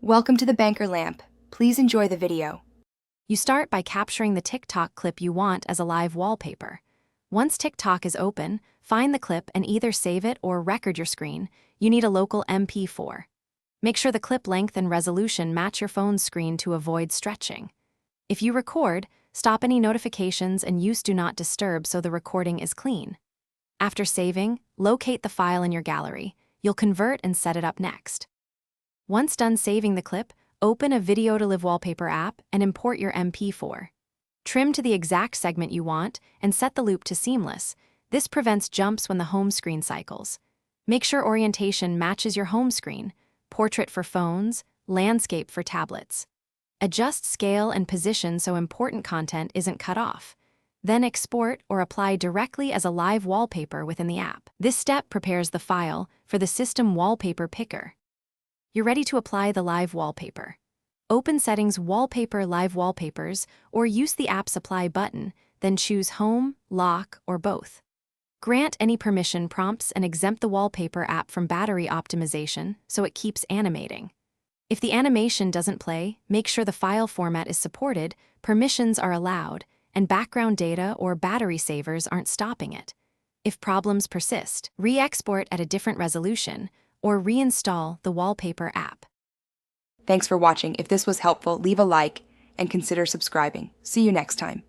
Welcome to the Banker Lamp. Please enjoy the video. You start by capturing the TikTok clip you want as a live wallpaper. Once TikTok is open, find the clip and either save it or record your screen. You need a local MP4. Make sure the clip length and resolution match your phone's screen to avoid stretching. If you record, stop any notifications and use Do Not Disturb so the recording is clean. After saving, locate the file in your gallery. You'll convert and set it up next. Once done saving the clip, open a Video to Live Wallpaper app and import your MP4. Trim to the exact segment you want and set the loop to seamless. This prevents jumps when the home screen cycles. Make sure orientation matches your home screen, portrait for phones, landscape for tablets. Adjust scale and position so important content isn't cut off. Then export or apply directly as a live wallpaper within the app. This step prepares the file for the system wallpaper picker. You're ready to apply the live wallpaper. Open Settings Wallpaper Live Wallpapers or use the app's Apply button, then choose Home, Lock, or both. Grant any permission prompts and exempt the wallpaper app from battery optimization so it keeps animating. If the animation doesn't play, make sure the file format is supported, permissions are allowed, and background data or battery savers aren't stopping it. If problems persist, re-export at a different resolution, or reinstall the wallpaper app. Thanks for watching. If this was helpful, leave a like and consider subscribing. See you next time.